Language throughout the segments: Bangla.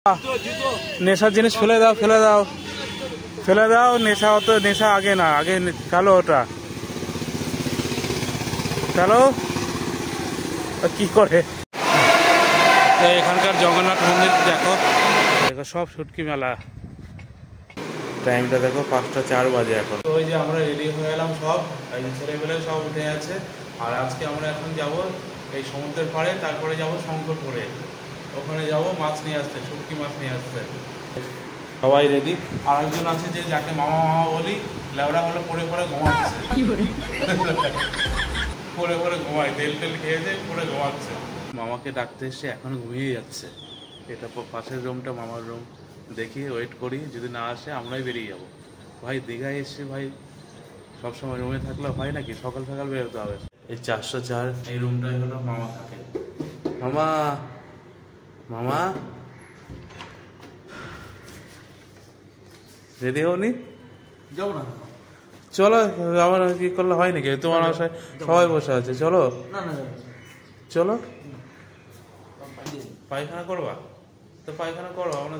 নেশার জিনিস ফেলে দাও, ফেলে দাও, ফেলে দাও। নেশা অত নেশা আগে না, আগে ফেলো ওটা, ফেলো। কি করে এখানকার জগন্নাথ মন্দির দেখো, দেখো সব শুটকি মেলা। টাইমটা দেখো 5টা 4 বাজে এখন। তো ওই যে আমরা রেডি হয়ে এলাম সব, এই ছেলেমেলে সব উঠে আছে। আর আজকে আমরা এখন যাব এই সমুদ্রের পাড়ে, তারপরে যাব শঙ্করপুরে, ওখানে যাব মাছ নিয়ে আসতে, শুটকি মাছ নিয়ে আসতে। সবাই রেডি। আর একজন আছে যে যাকে মামা মামা বলি, লেবড়া হলে পরে পরে ঘুমাচ্ছে, পরে পরে ঘুমায়, তেল টেল খেয়েছে পরে ঘুমাচ্ছে। মামাকে ডাকতে এসে এখন ঘুমিয়ে যাচ্ছে। এটা পাশের রুমটা মামার রুম। দেখি, ওয়েট করি, যদি না আসে আমরাই বেরিয়ে যাব। ভাই দীঘায় এসে ভাই সবসময় রুমে থাকলে হয় নাকি, সকাল সকাল বেরোতে হবে। এই 404 এই রুমটাই হলো মামা থাকে। মামা, মামা রেডি হওনি? যাবো না, চলো। আমার কি করলে হয় নাকি? তোমার আশায় সবাই বসে আছে, চলো চলো। পায়খানা করবা তো পায়খানা করো, আমরা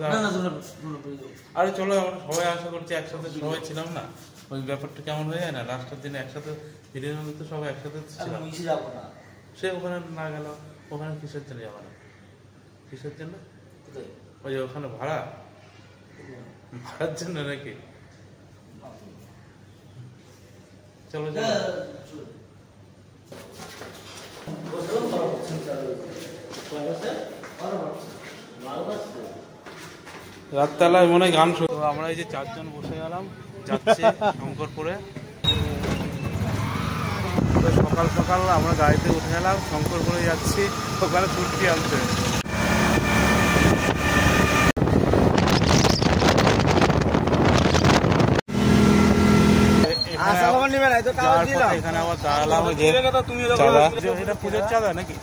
আরে চলো, আমরা সবাই আশা করছি একসাথে সবাই ছিলাম না, ওই ব্যাপারটা কেমন হয়ে যায় না, লাস্টের দিনে একসাথে ভিডিওর মধ্যে তো সবাই একসাথে ছিলাম। সে ওখানে না গেল, ওখানে কিসের জন্য যাবে না? কিসের জন্য? ওই ওখানে ভাড়ার জন্য নাকি? চলো চলো। রাতবেলায় মনে হয় গান শুরু। আমরা এই যে 4 জন বসে গেলাম, যাচ্ছি শঙ্করপুরে। সকাল সকাল আমরা গাড়িতে উঠে গেলাম, শঙ্করপুরে যাচ্ছি, ওখানে শুটকি আনতে। এখানে আবার দাঁড়ালাম, এটা পুজোর চাঁদা নাকি?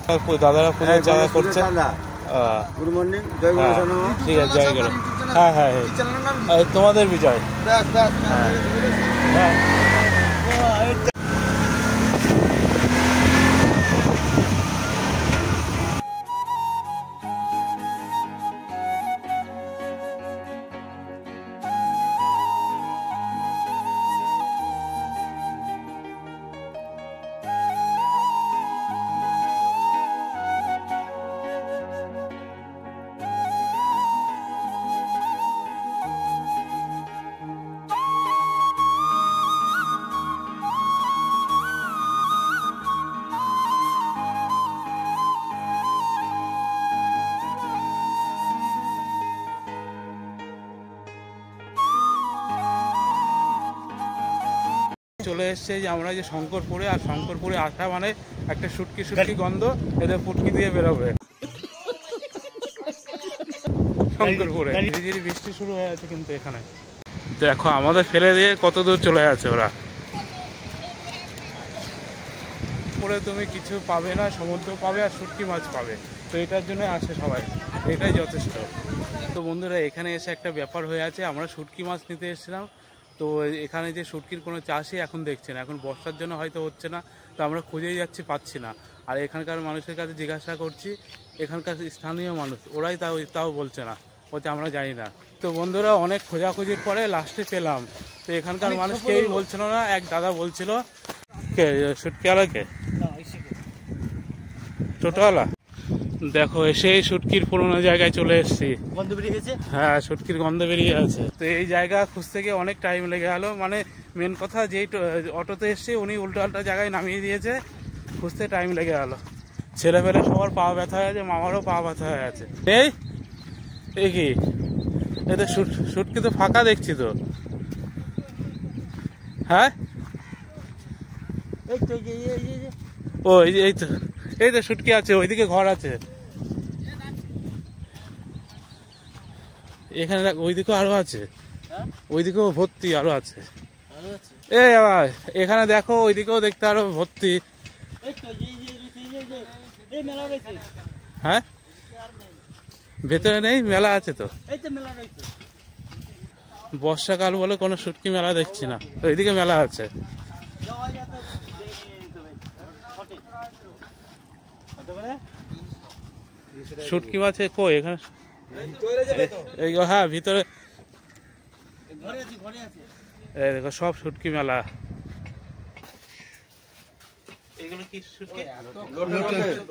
দাদারা পুজোর চাঁদা করছে। গুড মর্নিং, জয় গুরু। ঠিক আছে, জয় গুরু। হ্যাঁ হ্যাঁ, তোমাদের বিজয়। হ্যাঁ, চলে এসছে যে আমরা যে শঙ্করপুরে। আর শঙ্করপুরে আসা মানে একটা শুটকি শুটকি গন্ধ, এদের ফুটকি দিয়ে বেরোবে শঙ্করপুরে। ধীরে ধীরে বৃষ্টি শুরু হয়ে আছে কিন্তু এখানে দেখো, আমাদের ফেলে দিয়ে কত দূর চলে যাচ্ছে ওরা। পরে তুমি কিছু পাবে না, সমুদ্র পাবে আর শুটকি মাছ পাবে, তো এটার জন্য আসে সবাই, এটাই যথেষ্ট। তো বন্ধুরা, এখানে এসে একটা ব্যাপার হয়ে আছে, আমরা শুটকি মাছ নিতে এসেছিলাম, তো এখানে যে শুটকির কোনো চাষই এখন দেখছে না, এখন বর্ষার জন্য হয়তো হচ্ছে না, তো আমরা খুঁজেই যাচ্ছি, পাচ্ছি না। আর এখানকার মানুষের কাছে জিজ্ঞাসা করছি, এখানকার স্থানীয় মানুষ, ওরাই তাও বলছে না, বলছে আমরা জানি না। তো বন্ধুরা, অনেক খোঁজাখুঁজির পরে লাস্টে পেলাম। তো এখানকার মানুষ কেউই বলছিল না। এক দাদা বলছিল, কে শুটকিওয়ালাকে, টোটোওয়ালা। দেখো, এসেই শুটকির পুরোনো জায়গায় চলে এসেছি। গন্ধ বেরিয়ে গেছে। হ্যাঁ, শুটকির গন্ধ বেরিয়ে আছে। তো এই জায়গা খুঁজতে গিয়ে অনেক টাইম লেগে গেল। মানে মেন কথা, যেই অটোতে এসছি উনি উল্টো আল্টা জায়গায় নামিয়ে দিয়েছে, খুঁজতে টাইম লেগে গেল। ছেলেপেলে সবার পা ব্যথা হয়ে আছে, মামারও পা ব্যথা হয়ে আছে। এই কি এটা শুটকি তো ফাঁকা দেখছি তো। হ্যাঁ, ও এই তো শুটকি আছে, ওইদিকে ঘর আছে। এখানে ওইদিকেও আরো আছে, ওইদিকেও ভর্তি আরো আছে। এই আবার এখানে দেখো, ওইদিকেও দেখতে আরো ভর্তি। হ্যাঁ, ভেতরে নেই, মেলা আছে তো। বর্ষাকাল বলে কোনো শুটকি মেলা দেখছি না, ওইদিকে মেলা আছে। শুটকি মাছ কই এখানে? এই হ্যাঁ ভিতরে এই দেখো সব শুটকি মেলা। এগুলো কি শুটকি?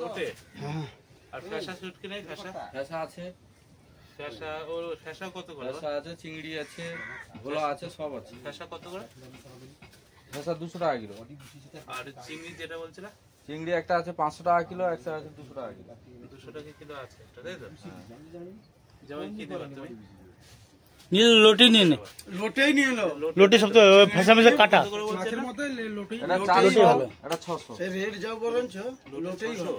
লোটে। আর ফ্যাসা শুটকি নেই? ফ্যাসা আছে, ফ্যাসা ও ফ্যাসা কত করে? ফ্যাসা আছে, চিংড়ি আছে, ভোলা আছে, সব আছে। ফ্যাসা কত করে? ফ্যাসা 200 টাকা কিলো। আর চিংড়ি যেটা বলছিলা? চিংড়ি একটা আছে 500 টাকা কিলো, একটা আছে 200 টাকা কিলো। 200 টাকা কিলো আছে একটা, তাই তো? যেমন কি দেবা তুমি? লোটে নিয়ে নে, লোটেই নিয়ে এলো। লোটে সব তো ফেসা ফেসা কাটা। মাছের মধ্যে লোটেই। এটা লোটেই 400, ভালো। এটা 600। এই রেট যাও বরঞ্চ লোটেই ভালো।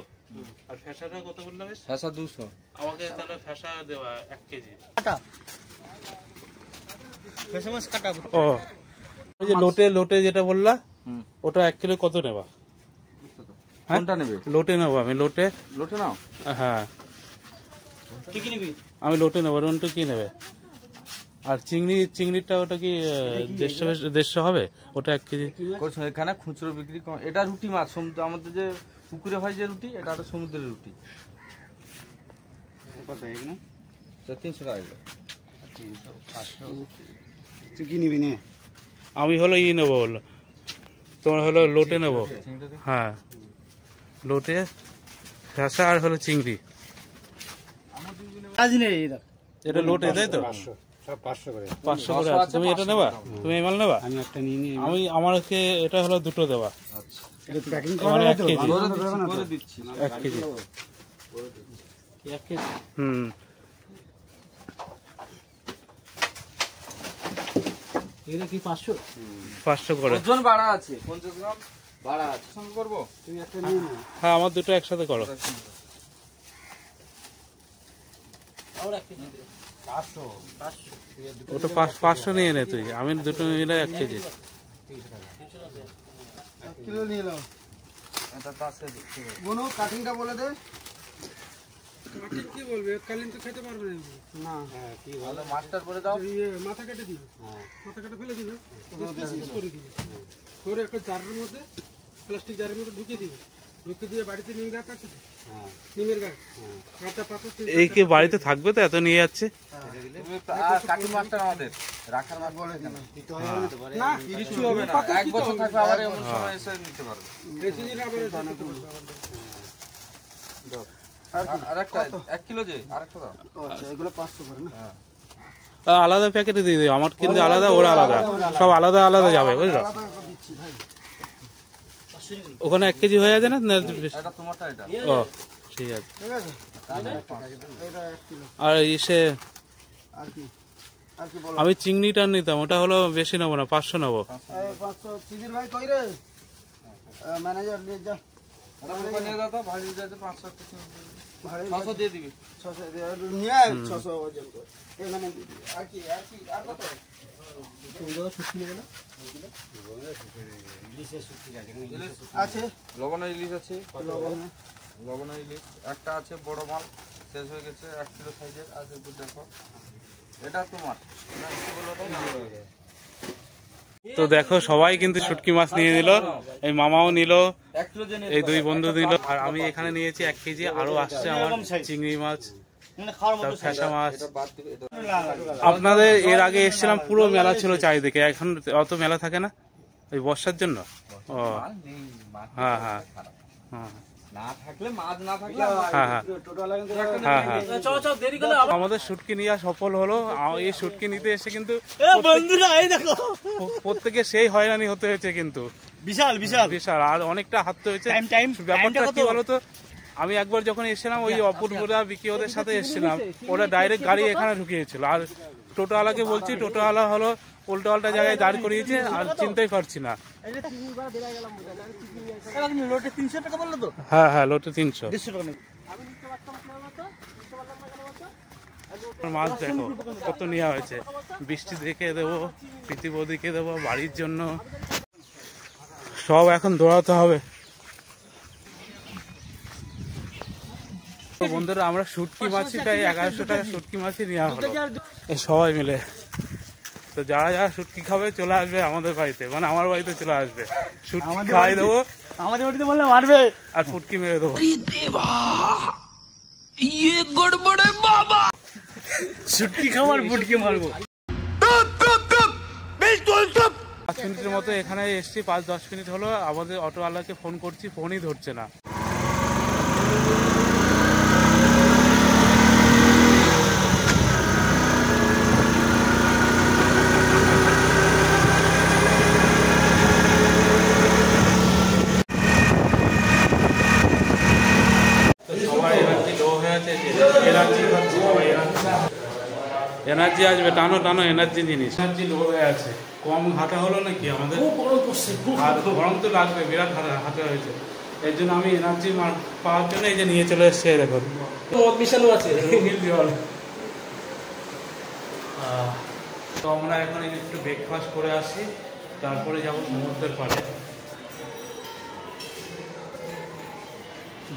আর ফ্যাসাটা কত বললা বেশ? ফ্যাসা 200। আমাকে তাহলে ফ্যাসা দেওয়া 1 কেজি। কাটা ফেসা মাছ কাটা। ও ওই যে লোটে যেটা বললা ওটা 1 কিলো কত নেবা? কোনটা নেবে? লোটে নেবো আমি, লোটে নাও। হ্যাঁ কি কি নিবি? আমি লোটে নেবো। রন্টু কি নেবে? আর চিংড়িটা ওটা কি 150 হবে? ওটা 1 কেজি। করছো এখানে খুচরো বিক্রি কম। এটা রুটি মাছ, সমুদ্র আমাদের যে পুকুরে হয় যে রুটি, এটা একটা সমুদ্রের রুটি। কত এখানে? 300 টাকা কিলো। তুই কি নিবি নে? আমি হলো নেবো, হলো তোমার হলো লোটে নেবো। হ্যাঁ লোটে, ফ্যাসা আর হলো চিংড়ি। আজ নেই এটা। এটা লোটে তাই তো? 500 করে। 500 করে আছে। তুমি এটা নেবা? তুমি এই মাল নেবা? আমি একটা নিয়ে নিই। আমাকে এটা হলো 2টো দেবা। আচ্ছা, এটা প্যাকিং মানে করা 1 কেজি। করে দিচ্ছি। 1 কেজি। 1 কেজি। হুম। এটা কি 500? 500 করে। ওজন বাড়া আছে, 50 গ্রাম বাড়া আছে। সঙ্গে করবো? তুই একটা নিয়ে নে। হ্যাঁ আমার দুটো একসাথে করো। আর 1 কেজি। 500। ওটা 500 নিয়ে নে তুই, আমি দুটো নিলে 1 কেজি। 1 কিলো নিয়ে নাও। এটা পাশে দিচ্ছি। বোনো কাটিংটা বলে দে। কাটিং কি বলবে? কালিন তো খেতে পারবে না। হ্যাঁ কি ভালো মাছটার করে দাও। মাথা কেটে দিবি। হ্যাঁ মাথা কেটে ফেলে দিবি। পিস করে দিবি। করে একটা জারের মধ্যে, প্লাস্টিক জারের মধ্যে ঢুকিয়ে দিবি। ঢুকে দিয়ে বাড়িতে নিম গাছ আছে। হ্যাঁ নিমের গাছ। হ্যাঁ কাঁচা পাতা। এই কি বাড়িতে থাকবে তো এত নিয়ে যাচ্ছে? আর কাটি মাছটা আমাদের রাখার মাছ বলে কেন? না কিছু হবে না, 1 বছর থাকবে, আবার এমন সময় এসে নিতে পারবে। বেশি দিন আবার আর একটা 1 কিলো যে আরেকটা দাও। আচ্ছা এগুলো 500 করে না? আলাদা প্যাকেটে দিয়ে দিও, আমার কিন্তু আলাদা, ওরা আলাদা, সব আলাদা আলাদা যাবে বুঝলো? দিচ্ছি ভাই। ওখানে 1 কেজি হয়ে যাবে না? এটা তোমারটা, এটা ও ঠিক আছে। ঠিক আছে এটা 1 কিলো। আর আর কি বলো? আমি চিংড়িটা নিতাম, ওটা হলো বেশি নেবো না, 500 নেবো। 500 চিদির ভাই কই রে? ম্যানেজার নিয়ে যা। এটা মুখে নিয়ে দাও তো, ভাজি দিতে 500 কিছু ভাড়ে 500 দিয়ে দিবি। 600 নিয়ে আয়, 600 ওজন করে। এখানে আর কি আর কত? আছে লবণ ইলিশ আছে, লবণ। লবণ ইলিশ একটা আছে, বড় মাল শেষ হয়ে গেছে, 1 কিলো সাইজের আছে। দেখো এটা তোমার। তো দেখো সবাই কিন্তু শুটকি মাছ নিয়ে নিল, এই মামাও নিল, 1 কিলো জেনে এই 2 বন্ধু নিল, আর আমি এখানে নিয়েছি 1 কেজি। আরো আসছে আমার চিংড়ি মাছ, মানে খাওয়ার মতো ফ্যাসা মাছ। এটা বাদ দিবে। এটা আপনাদের এর আগে এসেছিলাম, পুরো মেলা ছিল চারিদিকে, এখন অত মেলা থাকে না ওই বর্ষার জন্য। ও মাছ নেই, মাছ হ্যাঁ হ্যাঁ খারাপ। হ্যাঁ না থাকলে মাছ না থাকলে হ্যাঁ হ্যাঁ টোটাল হ্যাঁ হ্যাঁ। চল দেরি করলে আমাদের শুটকি নেওয়া সফল হলো। এই শুটকি নিতে এসে কিন্তু বন্ধুরা এই দেখো প্রত্যেকে সেই হয়রানি হতে হয়েছে, কিন্তু বিশাল বিশাল, আর অনেকটা হাঁটতে হয়েছে। টাইম ব্যাপারটা কি বলতো, আমি একবার যখন এসেছিলাম ওই অপূর্বরা বিকি ওদের সাথে এসেছিলাম, ওরা ডাইরেক্ট গাড়ি এখানে ঢুকিয়েছিল। আর টোটোওয়ালাকে বলছি, টোটোওয়ালা হলো উল্টো পাল্টা জায়গায় দাঁড় করিয়েছে, আর চিনতেই পারছি না। লোটে 300 টাকা বললো তো? হ্যাঁ হ্যাঁ লোটে 300। 150 টাকা নেই। মাছ দেখো কত নেওয়া হয়েছে। বৃষ্টি দেখে দেবো, প্রীতি বৌদিকে দেবো বাড়ির জন্য, সব এখন দৌড়াতে হবে। বন্ধুরা আমরা শুটকি মাছই প্রায় 1100 টাকা শুটকি মাছই নেওয়া হলো এই সবাই মিলে। তো যারা যারা শুটকি খাবে চলে আসবে আমাদের বাড়িতে, মানে আমার বাড়িতে চলে আসবে, শুটকি খাওয়াই দেবো আমাদের বাড়িতে বললে মারবে আর ফুটকি মেরে দেবো। ছুটকি খাবার বুটকে মারবো। 5 মিনিটের মতো এখানে এসছি, 5-10 মিনিট হলো। আমাদের অটোওয়ালাকে ফোন করছি, ফোনই ধরছে না। সবাই এনার্জি লো হয়ে আছে, এনার্জি খাচ্ছে সবাই, এনার্জি আসবে, টানো টানো এনার্জি জিনিস। এনার্জি লো হয়ে আছে, কম হাঁটা হলো নাকি আমাদের, আর গরম তো লাগবে, বিরাট হাঁটা হয়েছে। এর জন্য আমি এনার্জি পাওয়ার জন্য এই যে নিয়ে চলে এসছি, দেখুন মিশানো আছে। তো আমরা এখন একটু ব্রেকফাস্ট করে আসি, তারপরে যাবো সমুদ্রের পাড়ে।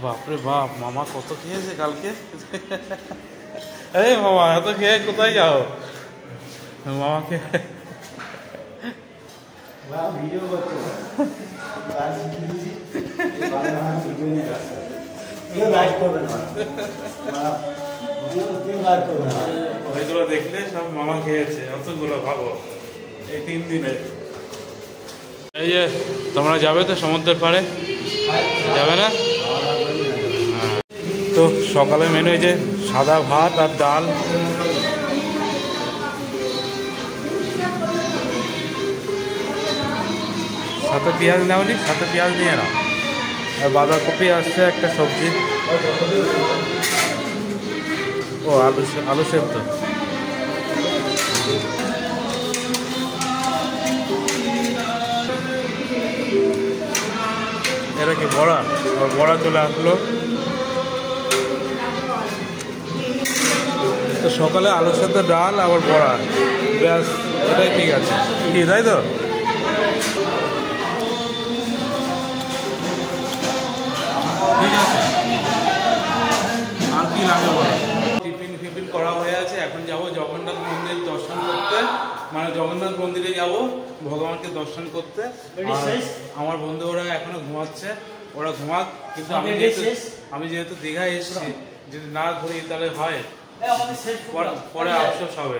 বাপরে বাপ, মামা কত খেয়েছে কালকে। এই মামা এত খেয়ে কোথায় যাও মামাকে? ওইগুলো দেখলে সব মামা খেয়েছে, অতগুলো ভাবো এই 3 দিনে। এই যে তোমরা যাবে তো সমুদ্রের পাড়ে, যাবে না? তো সকালে মেনু যে সাদা ভাত আর ডাল, সাথে পেঁয়াজ নেওনি, সাথে পেঁয়াজ নিয়ে নাও। আর বাঁধাকপি আসছে, একটা সবজি, ও আলু সেদ্ধ। এটা কি বড়া? বড়া চলে আসলো। তো সকালে আলুর সাথে ডাল আবার বড়া, ব্যাস এটাই ঠিক আছে, কি তাই তো? ঠিক আছে, আর কি লাগে বলো? টিফিন ফিফিন করা হয়ে আছে, এখন যাব জগন্নাথ মন্দির দর্শন করতে, মানে জগন্নাথ মন্দিরে যাব ভগবানকে দর্শন করতে। আমার বন্ধু ওরা এখনো ঘুমাচ্ছে, ওরা ঘুমাক, কিন্তু আমি যেহেতু দীঘায় এসেছি, যদি না ঘুরি তাহলে হয়, পরে আফসোস হবে।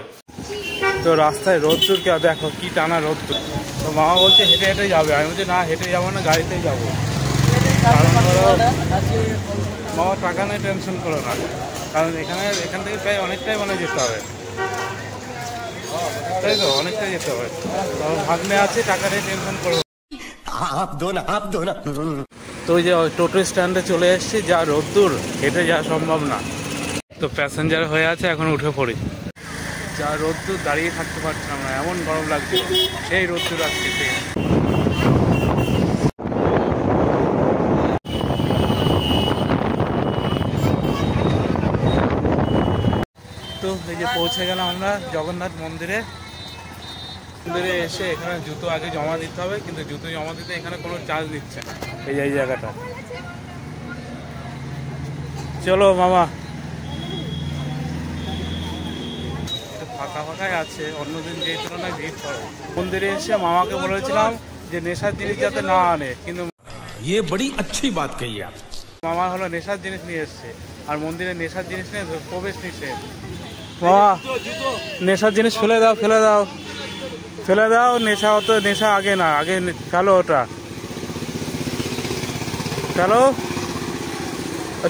তো রাস্তায় রোদ্দুর, কে দেখো কি টানা রোদ্দুর। তো মামা বলছে হেঁটে হেঁটে যাবে, আমি বলছি না হেঁটে যাবো না, গাড়িতেই যাবো। কারণ মামা টাকা নিয়ে টেনশন করো না, কারণ এখান থেকে প্রায় অনেকটাই যেতে হবে, তাই তো অনেকটাই যেতে হবে। ভাগ্নে আছে, টাকা নিয়ে টেনশন করবো। তো ওই যে টোটো স্ট্যান্ডে চলে এসেছি, যা রোদ্দুর, হেঁটে যাওয়া সম্ভব না। তো প্যাসেঞ্জার হয়ে আছে, এখন উঠে পড়ি। যা রোদ্দুর, দাঁড়িয়ে থাকতে পারছিলাম না, এমন গরম লাগছে, সেই রোদ্দুর আজকে থেকে। তো এই যে পৌঁছে গেলাম আমরা জগন্নাথ মন্দিরে। এসে এখানে জুতো আগে জমা দিতে হবে, কিন্তু জুতো জমা দিতে এখানে কোনো চার্জ দিচ্ছে না, এই জায়গাটা। চলো মামা, ফাঁকা ফাঁকাই আছে, অন্যদিন যেই তুলনায় ভিড় পড়ে। মন্দিরে এসে মামাকে বলেছিলাম যে নেশার জিনিস যাতে না আনে, কিন্তু বড়ি अच्छी बात कही आप। মামা হলো নেশার জিনিস নিয়ে এসছে, আর মন্দিরে নেশার জিনিস নিয়ে প্রবেশ নিষেধ। মামা নেশার জিনিস ফেলে দাও, ফেলে দাও, ফেলে দাও। নেশা অত নেশা আগে না, আগে ফেলো ওটা, ফেলো।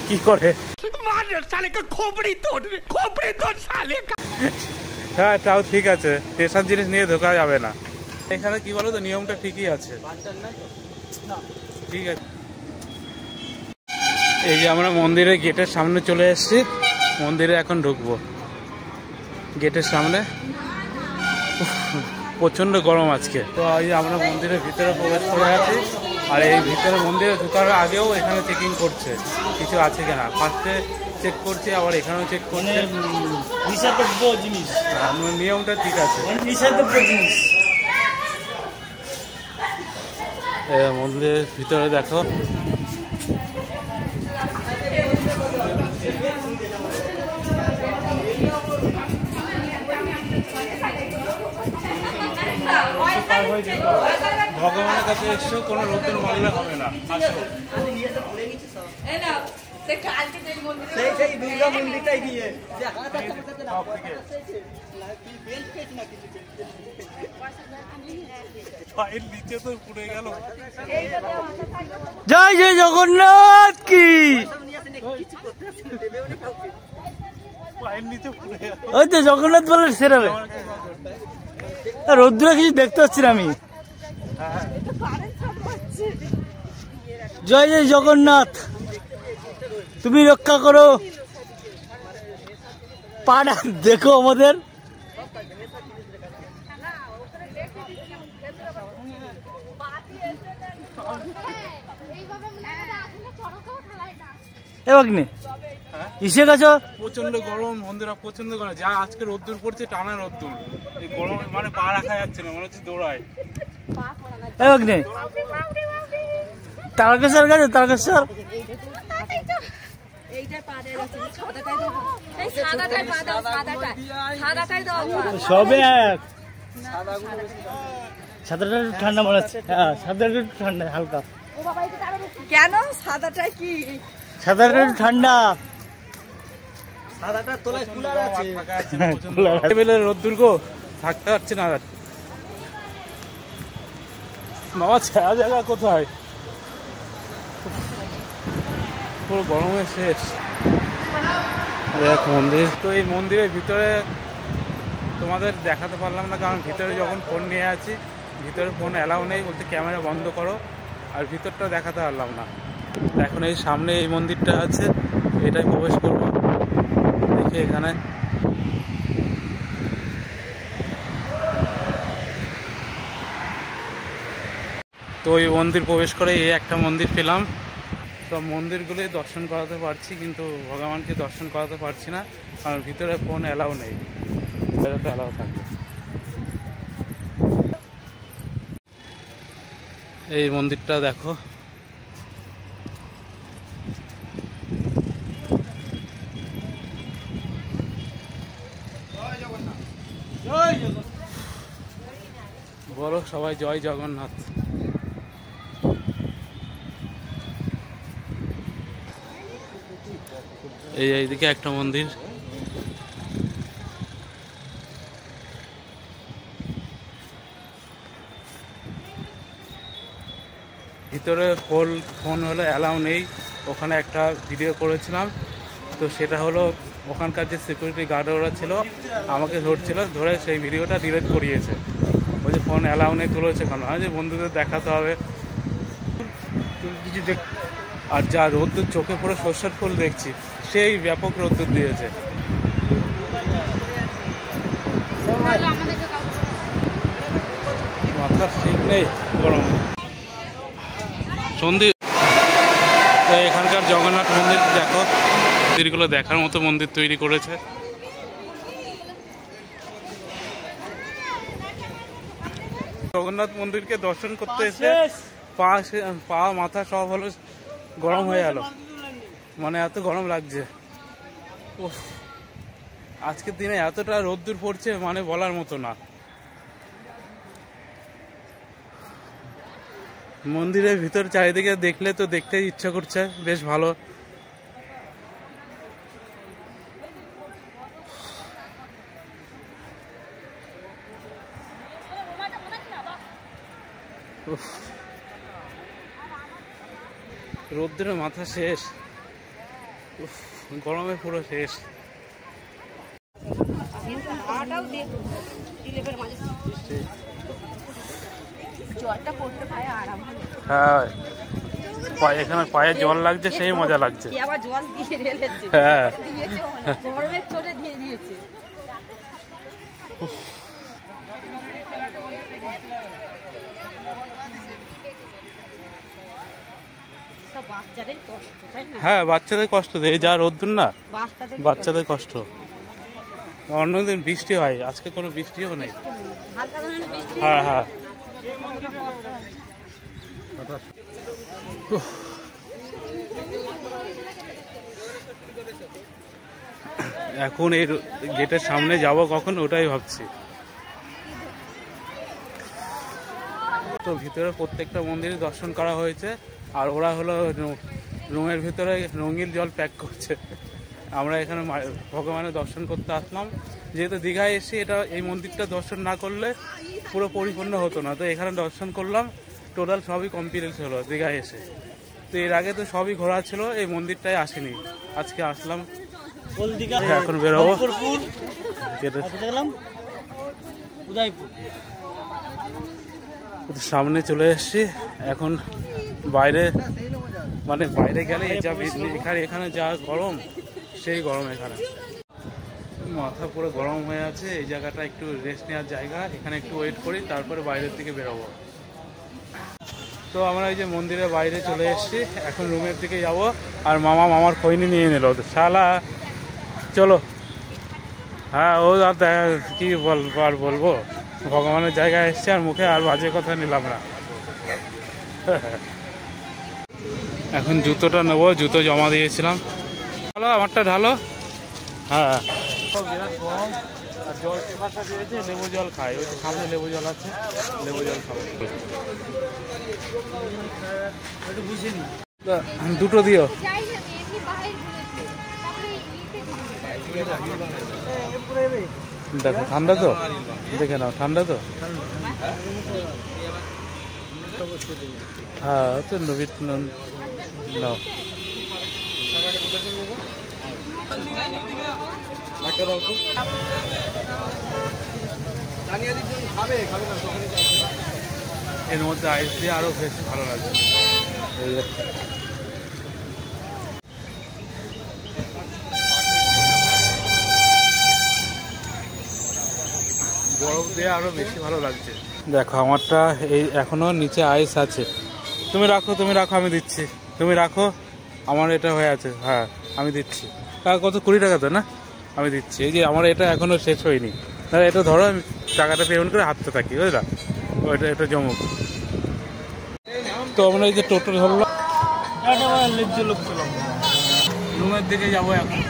কি করে হ্যাঁ, তাও ঠিক আছে, নেশার জিনিস নিয়ে ঢোকা যাবে না এখানে। কি বলো তো, নিয়মটা ঠিকই আছে, ঠিক আছে। এই যে আমরা মন্দিরের গেটের সামনে চলে এসেছি, মন্দিরে এখন ঢুকবো। গেটের সামনে প্রচণ্ড গরম আজকে। তো এই যে আমরা মন্দিরের ভিতরে প্রবেশ করে আছি, আর এই ভিতরে মন্দিরে ঢোকার আগেও এখানে চেকিং করছে কিছু আছে কিনা। ফার্স্টে চেক করছে, আবার এখানেও চেক করছে। নিষেধাজ্ঞ জিনিস, নিয়মটা ঠিক আছে, নিষেধাজ্ঞ জিনিস। মন্দিরের ভিতরে দেখো, ভগবানের কাছে এসেও কোনো রোদ্দুর মারলে হবে না। সেই দুর্গা মন্দিরটাই নিয়ে পায়ের নিচে তো পুড়ে গেল। জয় জয় জগন্নাথ কি পায়ের নিচে পুড়ে গেল। ওই তো জগন্নাথ বলে সেরাবে রোদ্দুরা কিছু দেখতে পাচ্ছি না আমি। জয় জয় জগন্নাথ, তুমি রক্ষা করো পাড়া দেখো আমাদের। ইসে গেছো প্রচন্ড গরম বন্ধুরা, প্রচন্ড গরম। যা আজকে রোদ্দুর পড়ছে, টানা রোদ্দুর। এই গরম মানে পা রাখা যাচ্ছে না, মনে হচ্ছে দৌড়ায়। তারকেশ্বর গেছো? তারকেশ্বর সবে এক সাদাটা ঠান্ডা মনে হচ্ছে। হ্যাঁ সাদাটা একটু ঠান্ডা হালকা। কেন সাদাটা কি? সাদাটা একটু ঠান্ডা। রোদ্দুর গো, থাকতে পারছি না। বাবা ছায়া জায়গা কোথায়, পুরো গরমে শেষ। এক মন্দির, তো এই মন্দিরের ভিতরে তোমাদের দেখাতে পারলাম না, কারণ ভিতরে যখন ফোন নিয়ে আছি, ভিতরে ফোন অ্যালাউ নেই, বলতে ক্যামেরা বন্ধ করো, আর ভিতরটা দেখাতে পারলাম না। এখন এই সামনে এই মন্দিরটা আছে, এটাই প্রবেশ করবো। দেখি এখানে তো এই মন্দির প্রবেশ করে এই একটা মন্দির পেলাম। তো মন্দিরগুলোই দর্শন করাতে পারছি, কিন্তু ভগবানকে দর্শন করাতে পারছি না, কারণ ভিতরে ফোন অ্যালাউ নেই, বেরোতে অ্যালাউ থাকে। এই মন্দিরটা দেখো, বলো সবাই জয় জগন্নাথ। এইদিকে একটা মন্দির, ভিতরে ফোন হলো অ্যালাউ নেই। ওখানে একটা ভিডিও করেছিলাম, তো সেটা হলো ওখানকার যে সিকিউরিটি গার্ড ওরা ছিল আমাকে ধরছিল, ধরে সেই ভিডিওটা ডিলিট করিয়েছে। বলছে ফোন অ্যালাউ নেই, তুলেছে কেন? যে বন্ধুদের দেখাতে হবে কিছু। আর যা রোদ্দুর, চোখে পুরো সর্ষের ফুল দেখছি, সেই ব্যাপক রোদ্দুর দিয়েছে। মাথার ঠিক নেই গরম। সন্ধি তো এখানকার জগন্নাথ মন্দির দেখো, মন্দিরগুলো দেখার মতো মন্দির তৈরি করেছে। জগন্নাথ মন্দিরকে দর্শন করতে এসে পা মাথা সব হলো গরম হয়ে গেল, মানে এত গরম লাগছে। আজকের দিনে এতটা রোদ্দুর পড়ছে, মানে বলার মতো না। মন্দিরের ভিতর চারিদিকে দেখলে তো দেখতে ইচ্ছা করছে, বেশ ভালো। রোদ্দুরে মাথা শেষ, গরমে পুরো শেষ। হ্যাঁ, এখানে পায়ে জল লাগছে, সেই মজা লাগছে। হ্যাঁ, হ্যাঁ বাচ্চাদের কষ্ট দেয়, যা রোদ্দুর না, বাচ্চাদের কষ্ট। অন্যদিন বৃষ্টি হয়, আজকে কোনো বৃষ্টিও নেই। হ্যাঁ হ্যাঁ, এখন এই গেটের সামনে যাব কখন, ওটাই ভাবছি। তো ভিতরে প্রত্যেকটা মন্দিরে দর্শন করা হয়েছে, আর ওরা হলো রুমের ভিতরে রঙিন জল প্যাক করছে। আমরা এখানে ভগবানের দর্শন করতে আসলাম, যেহেতু দীঘায় এসে এই মন্দিরটা দর্শন না করলে পুরো পরিপূর্ণ হতো না, তো এখানে দর্শন করলাম, টোটাল সবই কমপ্লিট হলো দীঘায় এসে। তো এর আগে তো সবই ঘোরা ছিল, এই মন্দিরটাই আসেনি, আজকে আসলাম। এখন বেরোবো, সামনে চলে এসেছি। এখন বাইরে মানে বাইরে গেলে এখানে যা গরম, সেই গরম এখানে মাথা পুরো গরম হয়ে আছে। এই জায়গাটা একটু রেস্ট নেওয়ার জায়গা, এখানে একটু ওয়েট করি, তারপরে বাইরের দিকে বেরোবো। তো আমরা এই যে মন্দিরের বাইরে চলে এসেছি, এখন রুমের দিকে যাব। আর মামার খৈনি নিয়ে নিল শালা, চলো। হ্যাঁ, ও কি বলবো, ভগবানের জায়গায় এসছে আর মুখে আর বাজে কথা নিলাম না। এখন জুতোটা নেবো, জুতো জমা দিয়েছিলাম। ঢালো, আমারটা ঢালো। হ্যাঁ, বিরাট গরম। আর জল টেপাটা দিয়েছে, লেবু জল খাই, ওই সামনে লেবু জল আছে, লেবু জল খাবো। দুটো দিও। দেখো ঠান্ডা তো, দেখে নাও ঠান্ডা তো। হ্যাঁ, তো নাও। এর মধ্যে আইস দিয়ে আরো বেশি ভালো লাগবে। বরফ দিয়ে আরো বেশি ভালো লাগছে। দেখো আমারটা এই এখনো নিচে আইস আছে। তুমি রাখো, আমি দিচ্ছি। তুমি রাখো, আমার এটা হয়ে আছে। হ্যাঁ, আমি দিচ্ছি। কত 20 টাকা তো না? আমি দিচ্ছি। এই যে আমার এটা এখনো শেষ হয়নি। এটা ধরো, আমি টাকাটা পেমেন্ট করে হাঁটতে থাকি, বুঝলা? এটা জমুক। তো আমরা এই যে টোটো ধরলাম, রুমের দিকে যাবো এখন।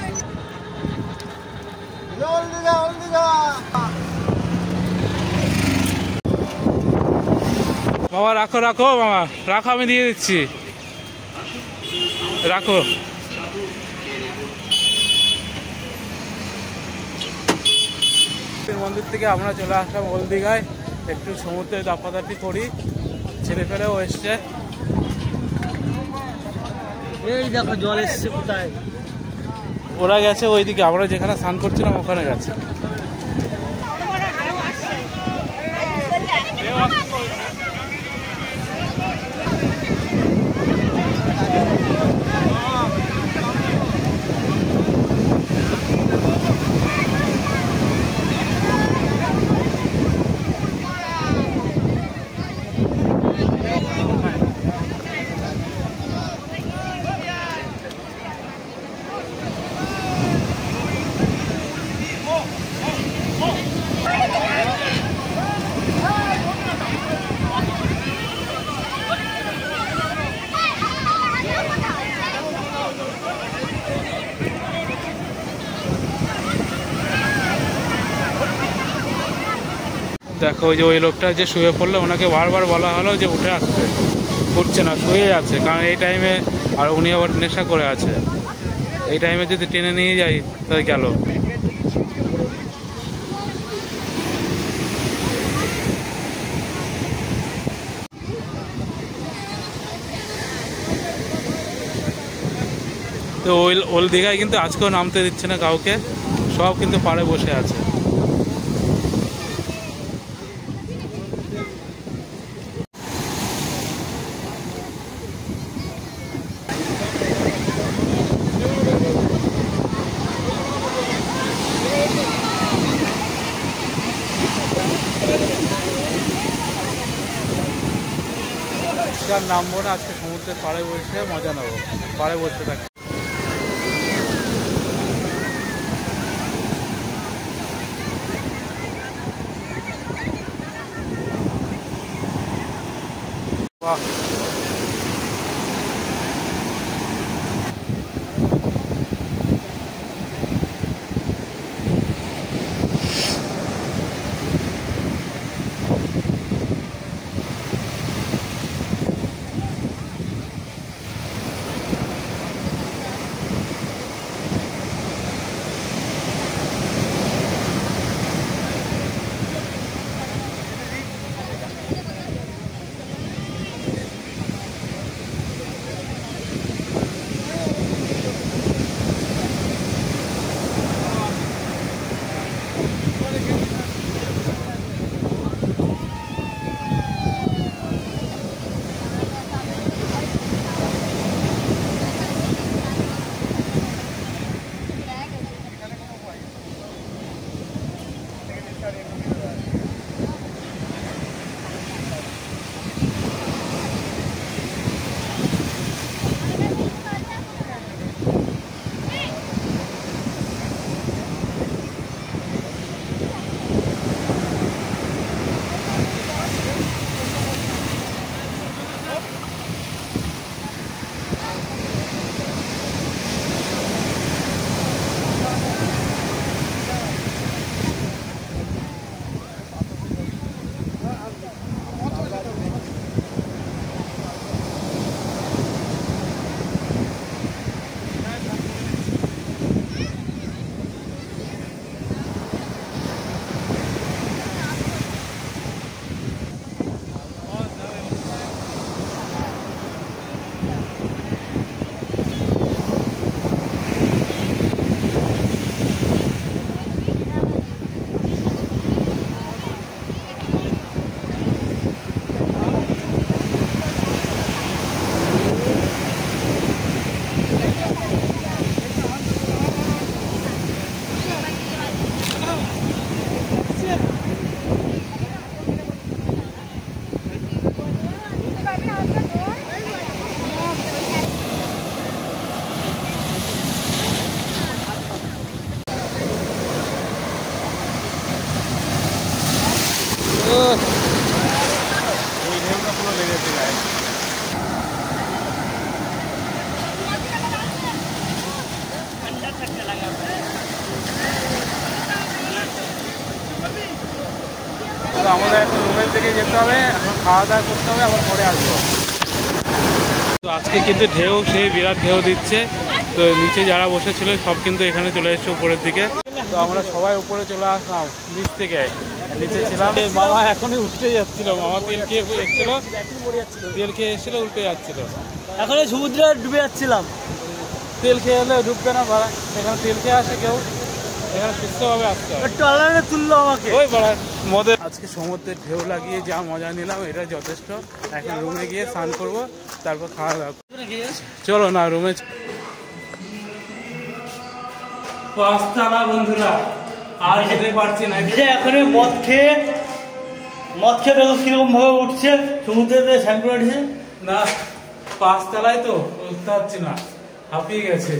মামা রাখো, মামা রাখো, আমি দিয়ে দিচ্ছি, রাখো। মন্দির থেকে আমরা চলে আসলাম ওল্ড দীঘায়, একটু সমুদ্রে দাপাদাপি করি, ছেলে ফেলেও এসছে। এই দেখো জল এসছে কোথায়, ওরা গেছে ওইদিকে, আমরা যেখানে স্নান করছিলাম ওখানে গেছে। দেখো, ওই যে ওই লোকটা যে শুয়ে পড়লো, ওনাকে বারবার বলা হলো যে উঠে আসতে, উঠছে না, শুয়ে আছে। কারণ এই টাইমে, আর উনি আবার নেশা করে আছে, এই টাইমে যদি টেনে নিয়ে যাই তাহলে গেল। তো ওল্ড দীঘায় কিন্তু আজকেও নামতে দিচ্ছে না কাউকে, সব কিন্তু পাড়ে বসে আছে। নামবো না আজকে, সমুদ্রের পাড়ে বসে মজা নেবো, পাড়ে বসে থাকি। বাহ, ওই ঢেউটা পুরো লেগেছে গায়ে। তো আমাদের এখন রুমের দিকে যেতে হবে, এখন খাওয়া দাওয়া করতে হবে, আবার পরে আসবো। তো আজকে কিন্তু ঢেউ সেই বিরাট ঢেউ দিচ্ছে। তো নিচে যারা বসেছিল সব কিন্তু এখানে চলে এসছে উপরের দিকে। তো আমরা সবাই উপরে চলে আসলাম নিচ থেকে, নিচে ছিলাম। মামা এখনই উঠতে যাচ্ছিল, মামা তেল খেয়ে এসেছিল, তেল খেয়ে এসেছিল, উল্টে যাচ্ছিল। এখন সমুদ্রে ডুবে যাচ্ছিলাম। তেল খেয়ে এলে ঢুকবে না ভাড়া, এখানে তেল খেয়ে আসে কেউ, এখানে সুস্থভাবে আসতে হবে। একটু আলাদা তুললো আমাকে। ওই ভাড়া মদের আজকে সমুদ্রের ঢেউ লাগিয়ে যা মজা নিলাম এটা যথেষ্ট। এখন রুমে গিয়ে স্নান করবো, তারপর খাওয়া দাওয়া। চলো না রুমে। পাঁচতলা বন্ধুরা, আর যেতে পারছি না। এখন মদ খেয়ে দেখো কিরকম ভাবে উঠছে সমুদ্রে শ্যাম্পু উঠছে না, পাঁচতলায় তো উঠতে পারছি না, হাঁপিয়ে গেছে।